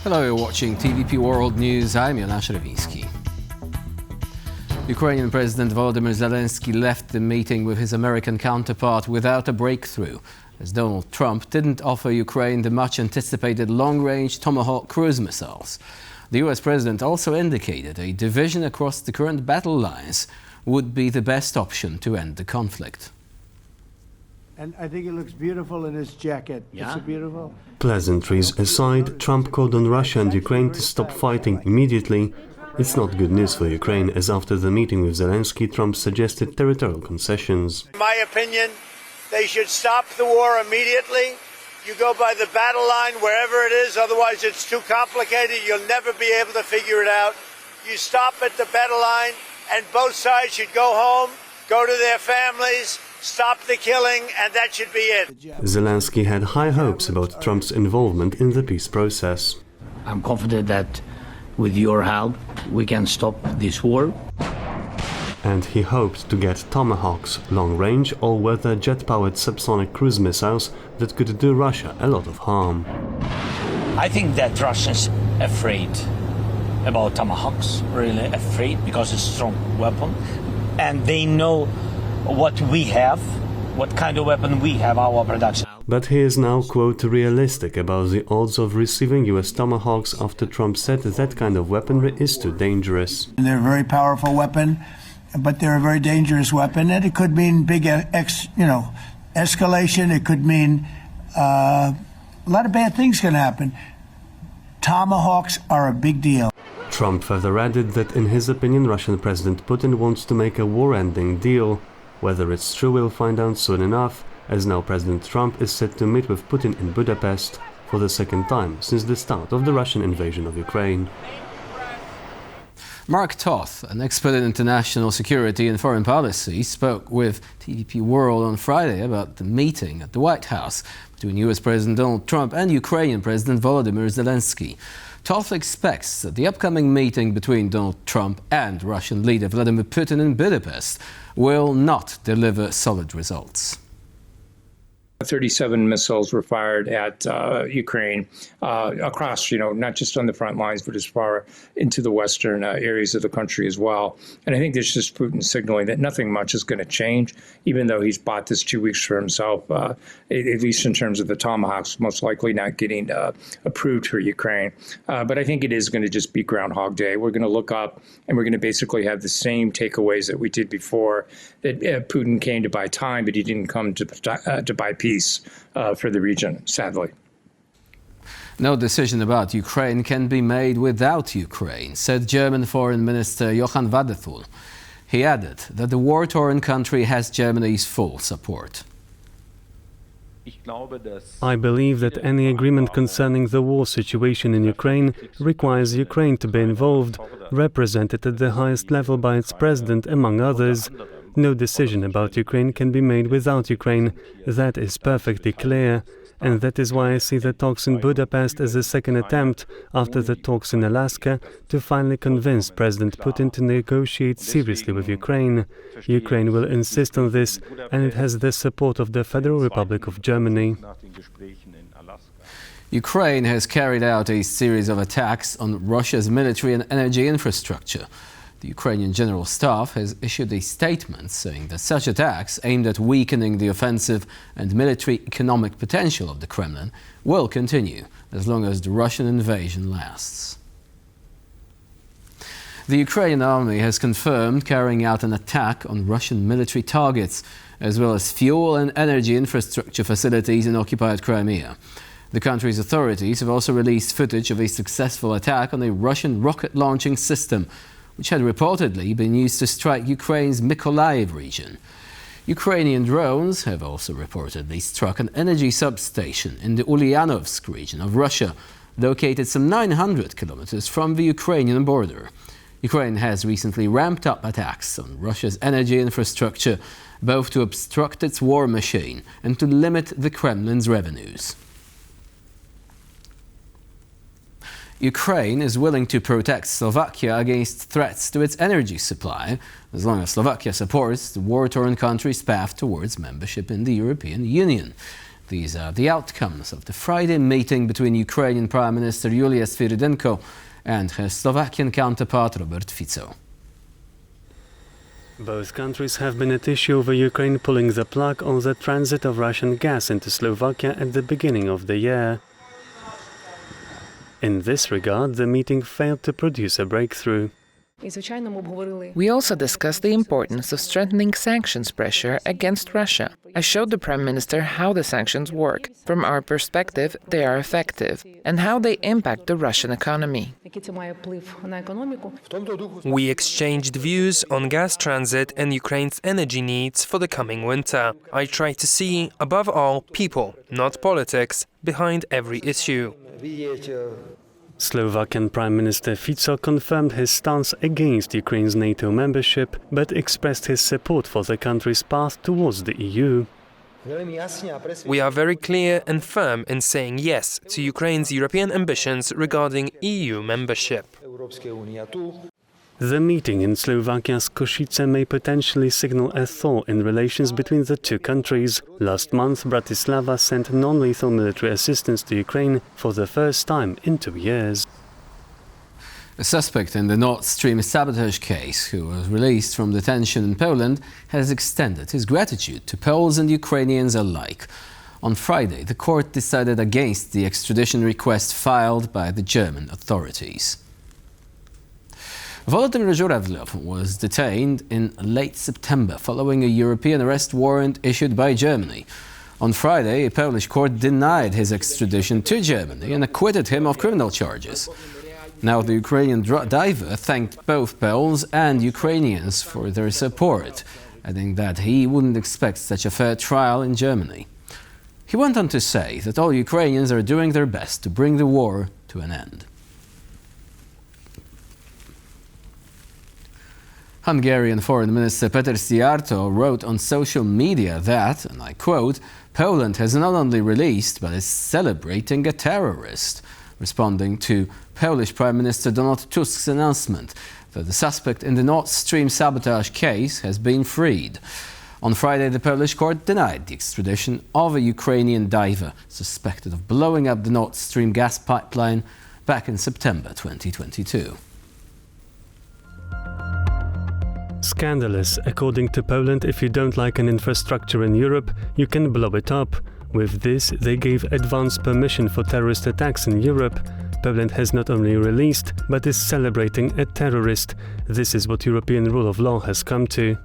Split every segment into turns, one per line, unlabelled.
Hello, you're watching TVP World News. I'm Jonasz Rewiński. Ukrainian President Volodymyr Zelenskyy left the meeting with his American counterpart without a breakthrough, as Donald Trump didn't offer Ukraine the much-anticipated long-range Tomahawk cruise missiles. The US president also indicated a division across the current battle lines would be the best option to end the conflict.
And I think it looks beautiful in his jacket. Yeah. Is it beautiful?
Pleasantries aside, Trump called on Russia and Ukraine to stop fighting immediately. It's not good news for Ukraine, as after the meeting with Zelenskyy, Trump suggested territorial concessions.
In my opinion, they should stop the war immediately. You go by the battle line wherever it is, otherwise it's too complicated. You'll never be able to figure it out. You stop at the battle line, and both sides should go home, go to their families, stop the killing, and that should be it.
Zelenskyy had high hopes about Trump's involvement in the peace process.
I'm confident that with your help we can stop this war.
And he hoped to get Tomahawks, long-range, all-weather jet-powered subsonic cruise missiles that could do Russia a lot of harm.
I think that Russians are afraid about Tomahawks, really afraid, because it's a strong weapon, and they know what we have, what kind of weapon we have, our production.
But he is now, quote, realistic about the odds of receiving US Tomahawks after Trump said that kind of weaponry is too dangerous.
They're a very powerful weapon, but they're a very dangerous weapon, and it could mean big, escalation. It could mean a lot of bad things can happen. Tomahawks are a big deal.
Trump further added that, in his opinion, Russian President Putin wants to make a war-ending deal. Whether it's true, we'll find out soon enough, as now President Trump is set to meet with Putin in Budapest for the second time since the start of the Russian invasion of Ukraine.
Mark Toth, an expert in international security and foreign policy, spoke with TVP World on Friday about the meeting at the White House between US President Donald Trump and Ukrainian President Volodymyr Zelenskyy. Toth expects that the upcoming meeting between Donald Trump and Russian leader Vladimir Putin in Budapest will not deliver solid results.
37 missiles were fired at Ukraine across, not just on the front lines, but as far into the western areas of the country as well. And I think there's just Putin signaling that nothing much is going to change, even though he's bought this 2 weeks for himself, at least in terms of the Tomahawks, most likely not getting approved for Ukraine. But I think it is going to just be Groundhog Day. We're going to look up and we're going to basically have the same takeaways that we did before, that Putin came to buy time, but he didn't come to buy peace for the region, sadly.
No decision about Ukraine can be made without Ukraine, said German Foreign Minister Johann Wadephul. He added that the war-torn country has Germany's full support.
I believe that any agreement concerning the war situation in Ukraine requires Ukraine to be involved, represented at the highest level by its president, among others. No decision about Ukraine can be made without Ukraine. That is perfectly clear. And that is why I see the talks in Budapest as a second attempt, after the talks in Alaska, to finally convince President Putin to negotiate seriously with Ukraine. Ukraine will insist on this, and it has the support of the Federal Republic of Germany.
Ukraine has carried out a series of attacks on Russia's military and energy infrastructure. The Ukrainian General Staff has issued a statement saying that such attacks aimed at weakening the offensive and military economic potential of the Kremlin will continue as long as the Russian invasion lasts. The Ukrainian army has confirmed carrying out an attack on Russian military targets, as well as fuel and energy infrastructure facilities in occupied Crimea. The country's authorities have also released footage of a successful attack on a Russian rocket launching system, which had reportedly been used to strike Ukraine's Mykolaiv region. Ukrainian drones have also reportedly struck an energy substation in the Ulyanovsk region of Russia, located some 900 kilometers from the Ukrainian border. Ukraine has recently ramped up attacks on Russia's energy infrastructure, both to obstruct its war machine and to limit the Kremlin's revenues. Ukraine is willing to protect Slovakia against threats to its energy supply, as long as Slovakia supports the war-torn country's path towards membership in the European Union. These are the outcomes of the Friday meeting between Ukrainian Prime Minister Yulia Sviridenko and her Slovakian counterpart Robert Fico.
Both countries have been at issue over Ukraine pulling the plug on the transit of Russian gas into Slovakia at the beginning of the year. In this regard, the meeting failed to produce a breakthrough.
We also discussed the importance of strengthening sanctions pressure against Russia. I showed the Prime Minister how the sanctions work. From our perspective, they are effective, and how they impact the Russian economy.
We exchanged views on gas transit and Ukraine's energy needs for the coming winter. I tried to see, above all, people, not politics, behind every issue.
Slovakian Prime Minister Fico confirmed his stance against Ukraine's NATO membership, but expressed his support for the country's path towards the EU.
We are very clear and firm in saying yes to Ukraine's European ambitions regarding EU membership.
The meeting in Slovakia's Košice may potentially signal a thaw in relations between the two countries. Last month, Bratislava sent non-lethal military assistance to Ukraine for the first time in 2 years.
A suspect in the Nord Stream sabotage case, who was released from detention in Poland, has extended his gratitude to Poles and Ukrainians alike. On Friday, the court decided against the extradition request filed by the German authorities. Volodymyr Zelenskyy was detained in late September following a European arrest warrant issued by Germany. On Friday, a Polish court denied his extradition to Germany and acquitted him of criminal charges. Now, the Ukrainian diver thanked both Poles and Ukrainians for their support, adding that he wouldn't expect such a fair trial in Germany. He went on to say that all Ukrainians are doing their best to bring the war to an end. Hungarian Foreign Minister Péter Szijjártó wrote on social media that, and I quote, "Poland has not only released but is celebrating a terrorist," responding to Polish Prime Minister Donald Tusk's announcement that the suspect in the Nord Stream sabotage case has been freed. On Friday, the Polish court denied the extradition of a Ukrainian diver suspected of blowing up the Nord Stream gas pipeline back in September 2022.
Scandalous. According to Poland, if you don't like an infrastructure in Europe, you can blow it up. With this, they gave advance permission for terrorist attacks in Europe. Poland has not only released, but is celebrating a terrorist. This is what European rule of law has come to.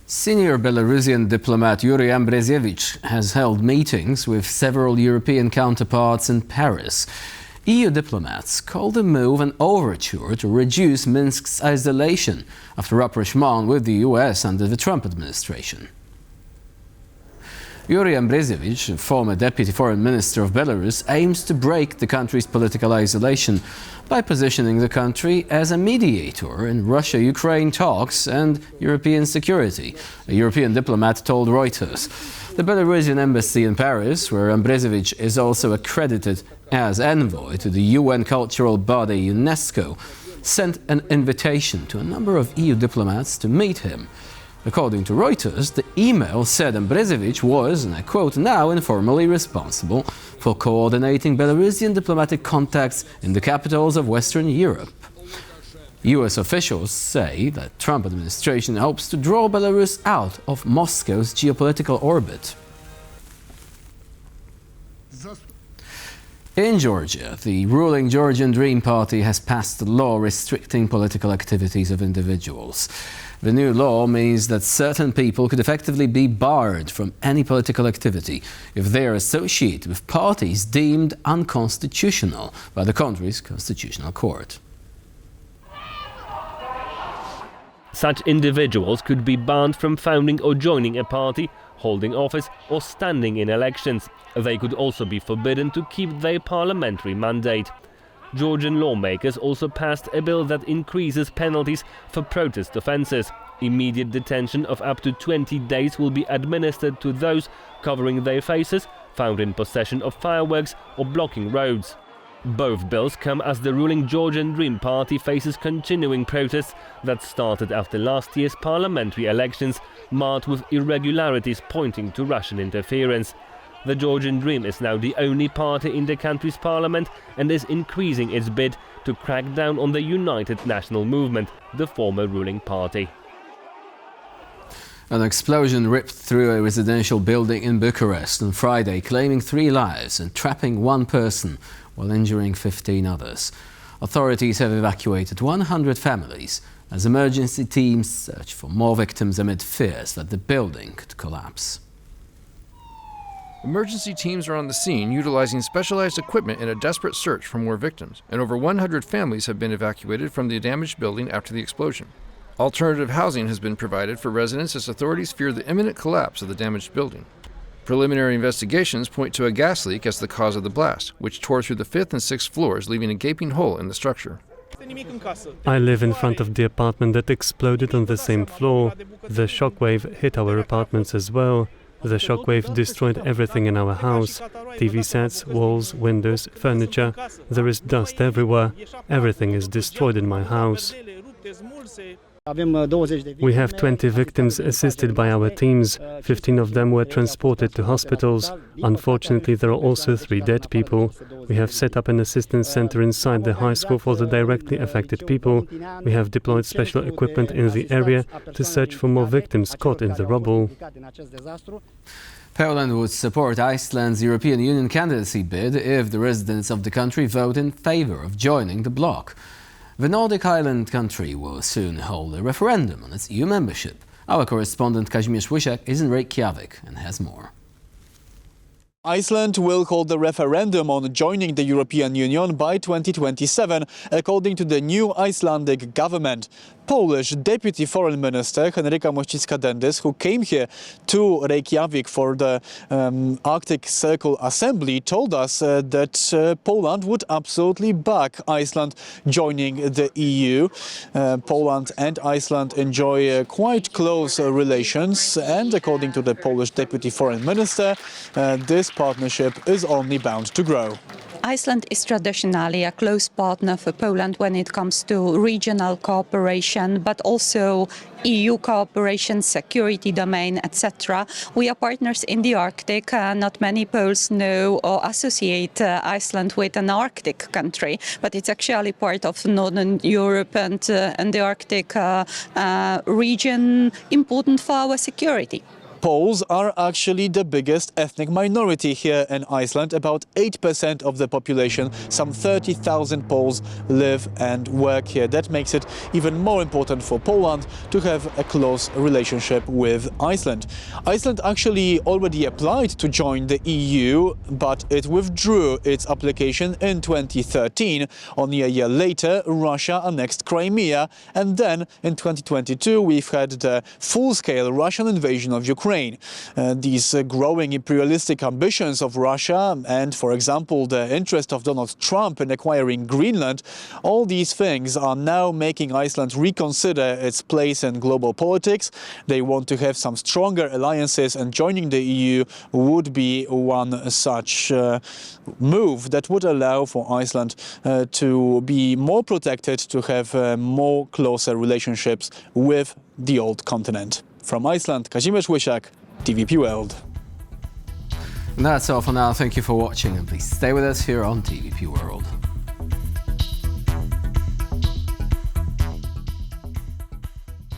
Senior Belarusian diplomat Yuri Ambrezievich has held meetings with several European counterparts in Paris. EU diplomats called the move an overture to reduce Minsk's isolation after rapprochement with the US under the Trump administration. Yuri Ambrezievich, former deputy foreign minister of Belarus, aims to break the country's political isolation by positioning the country as a mediator in Russia-Ukraine talks and European security, a European diplomat told Reuters. The Belarusian embassy in Paris, where Ambrezievich is also accredited as envoy to the UN cultural body UNESCO, sent an invitation to a number of EU diplomats to meet him. According to Reuters, the email said Ambrezievich was, and I quote, now informally responsible for coordinating Belarusian diplomatic contacts in the capitals of Western Europe. US officials say that the Trump administration hopes to draw Belarus out of Moscow's geopolitical orbit. In Georgia, the ruling Georgian Dream Party has passed a law restricting political activities of individuals. The new law means that certain people could effectively be barred from any political activity if they are associated with parties deemed unconstitutional by the country's constitutional court.
Such individuals could be banned from founding or joining a party, holding office or standing in elections. They could also be forbidden to keep their parliamentary mandate. Georgian lawmakers also passed a bill that increases penalties for protest offences. Immediate detention of up to 20 days will be administered to those covering their faces, found in possession of fireworks or blocking roads. Both bills come as the ruling Georgian Dream Party faces continuing protests that started after last year's parliamentary elections, marred with irregularities pointing to Russian interference. The Georgian Dream is now the only party in the country's parliament and is increasing its bid to crack down on the United National Movement, the former ruling party.
An explosion ripped through a residential building in Bucharest on Friday, claiming 3 lives and trapping 1 person while injuring 15 others. Authorities have evacuated 100 families as emergency teams search for more victims amid fears that the building could collapse.
Emergency teams are on the scene utilizing specialized equipment in a desperate search for more victims, and over 100 families have been evacuated from the damaged building after the explosion. Alternative housing has been provided for residents as authorities fear the imminent collapse of the damaged building. Preliminary investigations point to a gas leak as the cause of the blast, which tore through the 5th and 6th floors, leaving a gaping hole in the structure.
I live in front of the apartment that exploded on the same floor. The shockwave hit our apartments as well. The shockwave destroyed everything in our house. TV sets, walls, windows, furniture. There is dust everywhere. Everything is destroyed in my house. We have 20 victims assisted by our teams. 15 of them were transported to hospitals. Unfortunately, there are also 3 dead people. We have set up an assistance center inside the high school for the directly affected people. We have deployed special equipment in the area to search for more victims caught in the rubble.
Poland would support Iceland's European Union candidacy bid if the residents of the country vote in favor of joining the bloc. The Nordic island country will soon hold a referendum on its EU membership. Our correspondent Kazimierz Łysiak is in Reykjavik and has more.
Iceland will hold a referendum on joining the European Union by 2027, according to the new Icelandic government. Polish Deputy Foreign Minister Henryka Mościcka-Dendys, who came here to Reykjavik for the Arctic Circle Assembly, told us that Poland would absolutely back Iceland joining the EU. Poland and Iceland enjoy quite close relations, and according to the Polish Deputy Foreign Minister, this partnership is only bound to grow.
Iceland is traditionally a close partner for Poland when it comes to regional cooperation, but also EU cooperation, security domain, etc. We are partners in the Arctic. Not many Poles know or associate Iceland with an Arctic country, but it's actually part of Northern Europe and the Arctic region, important for our security.
Poles are actually the biggest ethnic minority here in Iceland, about 8% of the population. Some 30,000 Poles live and work here. That makes it even more important for Poland to have a close relationship with Iceland. Iceland actually already applied to join the EU, but it withdrew its application in 2013. Only a year later, Russia annexed Crimea, and then in 2022 we've had the full-scale Russian invasion of Ukraine. These growing imperialistic ambitions of Russia and, for example, the interest of Donald Trump in acquiring Greenland, all these things are now making Iceland reconsider its place in global politics. They want to have some stronger alliances, and joining the EU would be one such move that would allow for Iceland to be more protected, to have more closer relationships with the old continent. From Iceland, Kazimierz Łysiak, TVP World.
And that's all for now. Thank you for watching, and please stay with us here on TVP World.